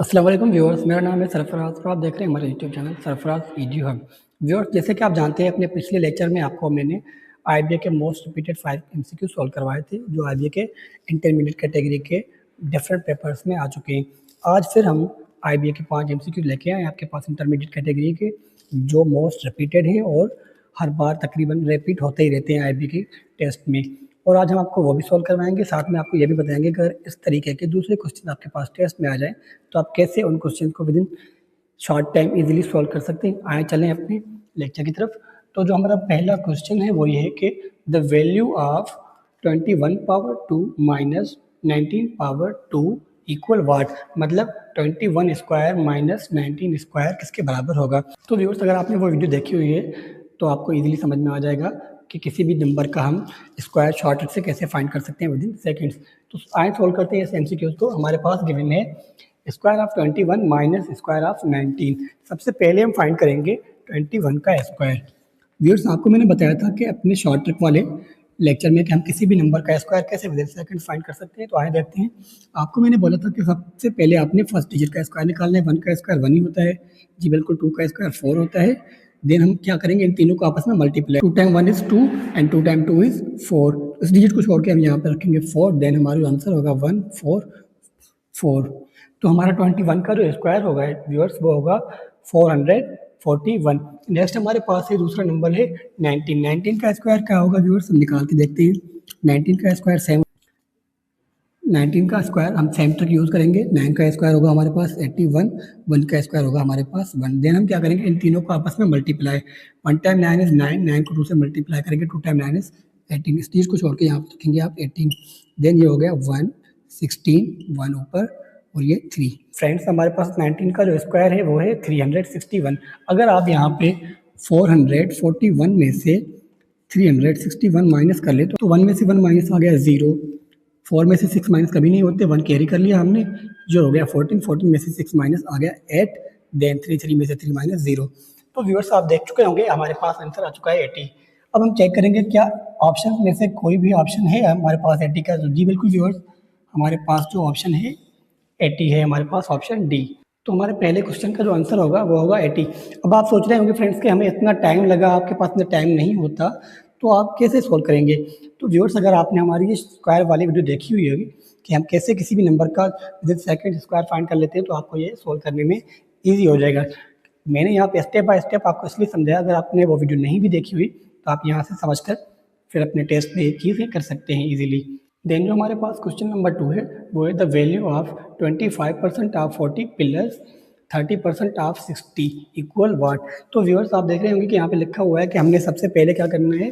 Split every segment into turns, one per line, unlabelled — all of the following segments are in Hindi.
अस्सलाम वालेकुम व्यूअर्स, मेरा नाम है सरफराज और आप देख रहे हैं हमारे YouTube channel Sarfaraz easy hub. Viewers, जैसे कि आप जानते हैं, अपने पिछले लेक्चर में आपको मैंने आईबीए के मोस्ट रिपीटेड 5 एमसीक्यू सॉल्व करवाए थे, जो आईबीए के इंटरमीडिएट कैटेगरी के डिफरेंट पेपर्स में आ चुके हैं। आज फिर हम आईबीए के 5 एमसीक्यू लेके आए आपके पास इंटरमीडिएट कैटेगरी के, जो मोस्ट रिपीटेड हैं और हर बार तकरीबन रिपीट होते ही रहते हैं आईबीए के टेस्ट में। और आज हम आपको वो भी सॉल्व करवाएंगे, साथ में आपको ये भी बताएंगे कि अगर इस तरीके के दूसरे क्वेश्चन आपके पास टेस्ट में आ जाए तो आप कैसे उन क्वेश्चन को with in short time easily solve कर सकते हैं। आए चलें अपने लेक्चर की तरफ। तो जो हमारा पहला क्वेश्चन है वो ये है कि the value of 21 power 2 minus 19 power 2 equal what, मतलब 21 स्क्वायर माइनस 19 स्क्वायर किसके बराबर होगा। तो व्यूअर्स, अगर आपने वो वीडियो देखी हुई है तो आपको इजीली समझ में आ जाएगा कि किसी भी नंबर का हम स्क्वायर शॉर्टकट से कैसे फाइंड कर सकते हैं विद इन सेकेंड्स। तो आए सोल्व करते हैं इस एमसीक्यूज को। हमारे पास गिवन है square of 21 minus square of 19। सबसे पहले हम फाइंड करेंगे 21 का स्क्वायर। व्यूअर्स, आपको मैंने बताया था कि अपने शॉर्ट ट्रिक वाले लेक्चर में कि हम किसी भी नंबर का स्क्वायर कैसे विद इन सेकंड फाइंड कर सकते हैं। तो आए देखते हैं। आपको मैंने बोला था कि सबसे पहले आपने फर्स्ट डिजिट का स्क्वायर निकालना है। 1 का स्क्वायर 1 ही होता है जी, बिल्कुल। 2 का स्क्वायर 4 होता है। देन हम क्या करेंगे, इन तीनों को आपस में multiply. 2 time 1 is 2 and 2 time 2 is 4। इस डिजिट को छोड़ के हम यहाँ पे रखेंगे 4। देन हमारा आंसर होगा 1 4 4। तो हमारा 21 का जो स्क्वायर होगा व्यूअर्स वो होगा 441। नेक्स्ट हमारे पास है दूसरा नंबर है 19। 19 का स्क्वायर क्या होगा व्यूअर्स, हम निकाल के देखते हैं। 19 का स्क्वायर 7। 19 का स्क्वायर हम सेम ट्रिक यूज़ करेंगे। 9 का स्क्वायर होगा हमारे पास 81। 1 का स्क्वायर होगा हमारे पास 1। देन हम क्या करेंगे, इन तीनों को आपस में मल्टीप्लाई। 1 time 9 is 9। 9 को 2 से मल्टीप्लाई करेंगे। 2 टाइम 9 इज 18। इस चीज़ को छोड़ के यहाँ पर रखेंगे आप 18। देन ये हो गया 1 16 1 ऊपर और ये 3। फ्रेंड्स, हमारे पास 19 का जो स्क्वायर है वो है 361। अगर आप यहाँ पे 441 में से 361 माइनस कर ले तो 1 में से 1 माइनस आ गया 0। 4 में से 6 माइनस कभी नहीं होते, 1 कैरी कर लिया हमने, जो हो गया 14। 14 में से 6 माइनस आ गया 8। देन 3 में से 3 माइनस 0। तो व्यूअर्स, आप देख चुके होंगे हमारे पास आंसर आ चुका है 80। अब हम चेक करेंगे क्या ऑप्शन में से कोई भी ऑप्शन है हमारे पास 80 का। जी बिल्कुल व्यूअर्स, हमारे पास जो ऑप्शन है 80 है, हमारे पास ऑप्शन डी। तो हमारे पहले क्वेश्चन का जो आंसर होगा वो होगा 80। अब आप सोच रहे होंगे फ्रेंड्स कि हमें इतना टाइम लगा, आपके पास इतना टाइम नहीं होता, तो आप कैसे सोल्व करेंगे। तो व्यूअर्स, अगर आपने हमारी ये स्क्वायर वाली वीडियो देखी हुई होगी कि हम कैसे किसी भी नंबर का विद सेकंड स्क्वायर फाइंड कर लेते हैं, तो आपको ये सोल्व करने में ईजी हो जाएगा। मैंने यहाँ पे स्टेप बाय स्टेप आपको इसलिए समझाया, अगर आपने वो वीडियो नहीं भी देखी हुई तो आप यहाँ से समझकर फिर अपने टेस्ट में ये चीज़ें कर सकते हैं ईजिली। देन जो हमारे पास क्वेश्चन नंबर 2 है वो है the value of 25% of 40 plus 30% of 60 equal what. तो व्यूअर्स, आप देख रहे होंगे कि यहाँ पे लिखा हुआ है कि हमने सबसे पहले क्या करना है,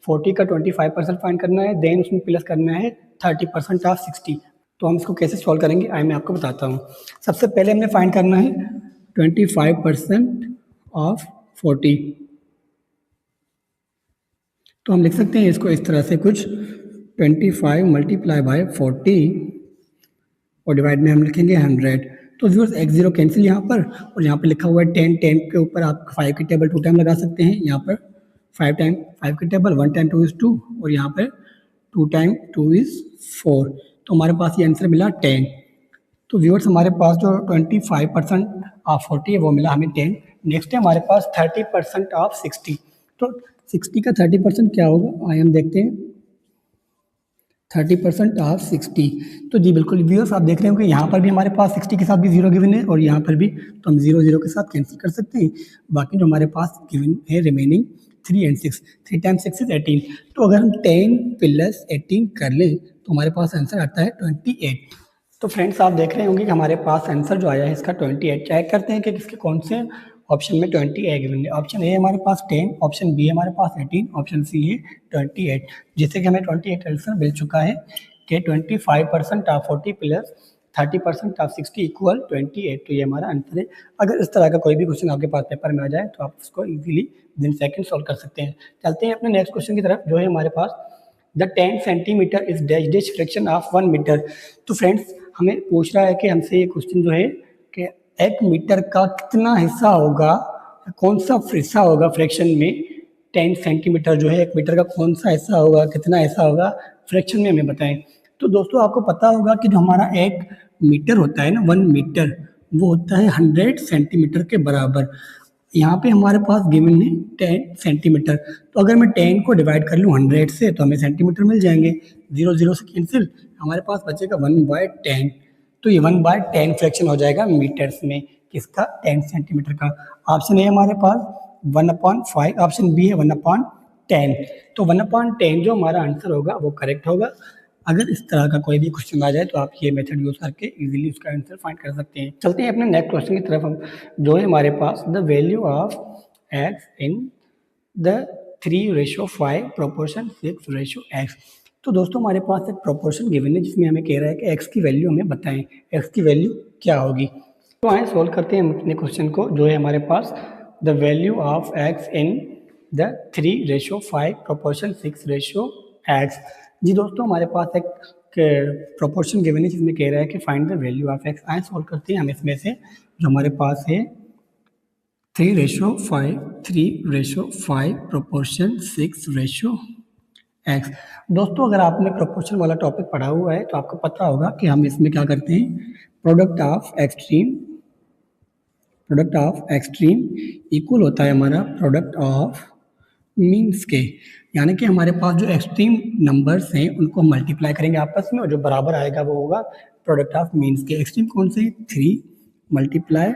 40 का 25% फाइंड करना है। देन उसमें प्लस करना है 30% ऑफ 60। तो हम इसको कैसे सॉल्व करेंगे आइए मैं आपको बताता हूँ। सबसे पहले हमने फाइंड करना है 25% ऑफ 40। तो हम लिख सकते हैं इसको इस तरह से कुछ 25 मल्टीप्लाई बाय 40 और डिवाइड में हम लिखेंगे 100। तो व्यूअर्स, x0 कैंसिल यहाँ पर, और यहाँ पे लिखा हुआ है 10। 10 के ऊपर आप 5 की टेबल 2 टाइम लगा सकते हैं। यहाँ पर 5 टाइम 5 की टेबल 1 टाइम 2 इज़ 2 और यहाँ पर 2 टाइम 2 इज़ 4। तो हमारे पास ये आंसर मिला 10। तो व्यूअर्स, हमारे पास जो 25% ऑफ 40 है वो मिला हमें 10। नेक्स्ट है हमारे पास 30% ऑफ 60। तो 60 का 30% क्या होगा आइए हम देखते हैं। 30% ऑफ 60। तो जी बिल्कुल व्यूअर्स, आप देख रहे हो कि यहाँ पर भी हमारे पास 60 के साथ भी 0 गिवन है और यहाँ पर भी, तो हम 0 0 के साथ कैंसिल कर सकते हैं। बाकी जो हमारे पास गिवन है रिमेनिंग 3 एंड 6। 3 time 6 is 18। तो अगर हम 10 प्लस 18 कर लें तो हमारे पास आंसर आता है 28। तो फ्रेंड्स, आप देख रहे होंगे कि हमारे पास आंसर जो आया है इसका 28। चेक करते हैं कि किसके कौन से ऑप्शन में 28 गिवन है। ऑप्शन ए हमारे पास 10, ऑप्शन बी हमारे पास 18, ऑप्शन सी है 28। जिससे कि हमें 28 आंसर मिल चुका है कि 25% ऑफ 40 प्लस 30% ऑफ 60 इक्वल 28। तो ये हमारा आंसर है। अगर इस तरह का कोई भी क्वेश्चन आपके पास पेपर में आ जाए तो आप उसको इजीली विदिन सेकंड सॉल्व कर सकते हैं। चलते हैं अपने नेक्स्ट क्वेश्चन की तरफ, जो है हमारे पास the 10 centimetre is dash dash fraction of 1 metre. तो फ्रेंड्स, हमें पूछ रहा है कि हमसे ये क्वेश्चन जो है कि 1 मीटर का कितना हिस्सा होगा, कौन सा हिस्सा होगा फ्रैक्शन में। 10 सेंटीमीटर जो है 1 मीटर का कौन सा हिस्सा होगा, कितना हिस्सा होगा फ्रैक्शन में, हमें बताएं। तो दोस्तों, आपको पता होगा कि जो हमारा 1 मीटर होता है ना, 1 मीटर, वो होता है 100 सेंटीमीटर के बराबर। यहाँ पे हमारे पास गिवन है 10 सेंटीमीटर, तो अगर मैं 10 को डिवाइड कर लूँ 100 से तो हमें सेंटीमीटर मिल जाएंगे, 0 से कैंसिल, हमारे पास बचेगा 1/10। तो ये 1/10 फ्रैक्शन हो जाएगा मीटर्स में, किसका, 10 सेंटीमीटर का। ऑप्शन है हमारे पास 1/5, ऑप्शन बी है 1/10। तो 1/10 जो हमारा आंसर होगा वो करेक्ट होगा। अगर इस तरह का कोई भी क्वेश्चन आ जाए तो आप ये मेथड यूज करके इजीली उसका आंसर फाइंड कर सकते हैं। चलते हैं अपने नेक्स्ट क्वेश्चन की तरफ। हम जो है हमारे पास the value of x in the 3:5 proportion 6:x। तो दोस्तों हमारे पास एक प्रोपोर्शन गिवन है जिसमें हमें कह रहा है कि एक्स की वैल्यू हमें बताएं, एक्स की वैल्यू क्या होगी। तो आए सोल्व करते हैं हम अपने क्वेश्चन को। जो है हमारे पास the value of x in the 3:5 proportion 6:x। जी दोस्तों हमारे पास एक प्रोपोर्शन गिवन है जिसमें कह रहा है कि find the value of x. आए सोल्व करते हैं हम इसमें से। जो हमारे पास है 3:5 प्रोपोर्शन 6:x। दोस्तों अगर आपने प्रोपोर्शन वाला टॉपिक पढ़ा हुआ है तो आपको पता होगा कि हम इसमें क्या करते हैं, प्रोडक्ट ऑफ एक्सट्रीम इक्वल होता है हमारा प्रोडक्ट ऑफ मीन्स के। यानी कि हमारे पास जो एक्सट्रीम नंबर्स हैं उनको हम मल्टीप्लाई करेंगे आपस में और जो बराबर आएगा वो होगा प्रोडक्ट ऑफ मीन्स के। एक्सट्रीम कौन से, 3 multiply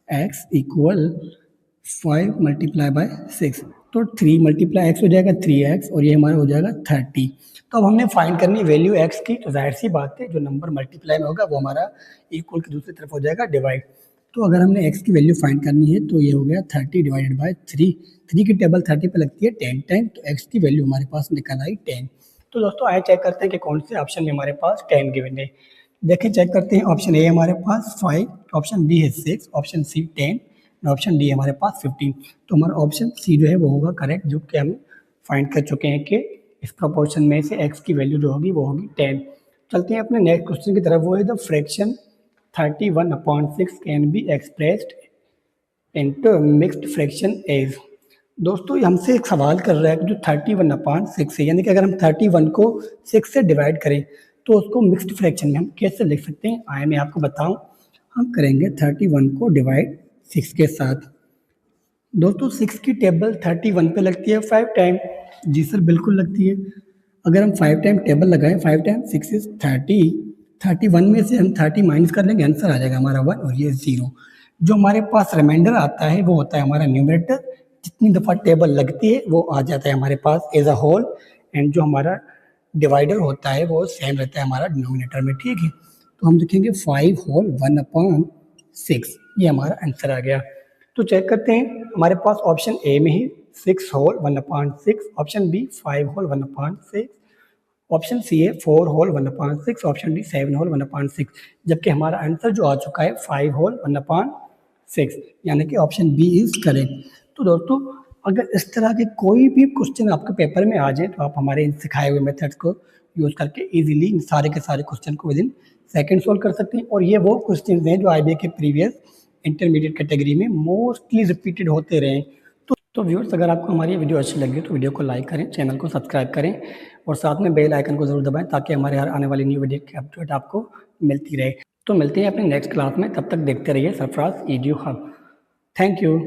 x equal 5 multiply by 6। तो 3 मल्टीप्लाई x हो जाएगा 3x और ये हमारा हो जाएगा 30। तो अब हमने फाइंड करनी वैल्यू x की, तो जाहिर सी बात है जो नंबर मल्टीप्लाई में होगा वो हमारा इक्वल की दूसरी तरफ हो जाएगा डिवाइड। तो अगर हमने x की वैल्यू फाइंड करनी है तो ये हो गया 30 डिवाइडेड बाय 3। 3 की टेबल 30 पे लगती है 10 टाइम, तो x की वैल्यू हमारे पास निकल आई 10। तो दोस्तों आए चेक करते हैं कि कौन से ऑप्शन में हमारे पास 10 गिवन है। देखिए चेक करते हैं। ऑप्शन ए हमारे पास 5, ऑप्शन बी है 6, ऑप्शन सी 10 और ऑप्शन डी हमारे पास 15। तो हमारा ऑप्शन सी जो है वो होगा करेक्ट, जो कि हम फाइंड कर चुके हैं कि इस प्रोपोर्शन में से x की वैल्यू जो होगी वो होगी 10। चलते हैं अपने नेक्स्ट क्वेश्चन की तरफ। वो है the fraction 31/6 can be expressed into mixed fraction as. दोस्तों हमसे एक सवाल कर रहा है कि जो 31/6 है, यानी कि अगर हम 31 को 6 से डिवाइड करें तो उसको मिक्स्ड फ्रैक्शन में हम कैसे लिख सकते हैं, आए मैं आपको बताऊं। हम करेंगे 31 को डिवाइड 6 के साथ। दोस्तों 6 की टेबल 31 पे लगती है 5 टाइम। जी सर बिल्कुल लगती है। अगर हम 5 टाइम टेबल लगाएं, 5 टाइम 6 इज 30, 31 में से हम 30 माइनस कर लेंगे, आंसर आ जाएगा हमारा 1 और ये 0। जो हमारे पास रिमाइंडर आता है वो होता है हमारा न्यूमरेटर। जितनी दफ़ा टेबल लगती है वो आ जाता है हमारे पास एज अ होल, एंड जो हमारा डिवाइडर होता है वो सेम रहता है हमारा डिनोमिनेटर में, ठीक है। तो हम लिखेंगे 5 होल 1/6, ये हमारा आंसर आ गया। तो चेक करते हैं। हमारे पास ऑप्शन ए में ही 6 whole 1/6, option B 5 whole 1/6, option C है 4 होल 1/6, ऑप्शन डी 7 होल 1/6, जबकि हमारा आंसर जो आ चुका है 5 होल 1/6, यानी कि ऑप्शन बी इज करेक्ट। तो दोस्तों अगर इस तरह के कोई भी क्वेश्चन आपके पेपर में आ जाए तो आप हमारे इन सिखाए हुए मेथड्स को यूज़ करके इजीली इन सारे के सारे क्वेश्चन को विद इन सेकेंड सोल्व कर सकते हैं। और ये वो क्वेश्चन हैं जो IBA के प्रीवियस इंटरमीडिएट कैटेगरी में मोस्टली रिपीटेड होते रहे। तो व्यूअर्स अगर आपको हमारी ये वीडियो अच्छी लगी तो वीडियो को लाइक करें, चैनल को सब्सक्राइब करें और साथ में बेल आइकन को ज़रूर दबाएं ताकि हमारे हर आने वाली न्यू वीडियो की अपडेट आपको मिलती रहे। तो मिलते हैं अपने नेक्स्ट क्लास में, तब तक देखते रहिए Sarfaraz EDU hub. Thank you.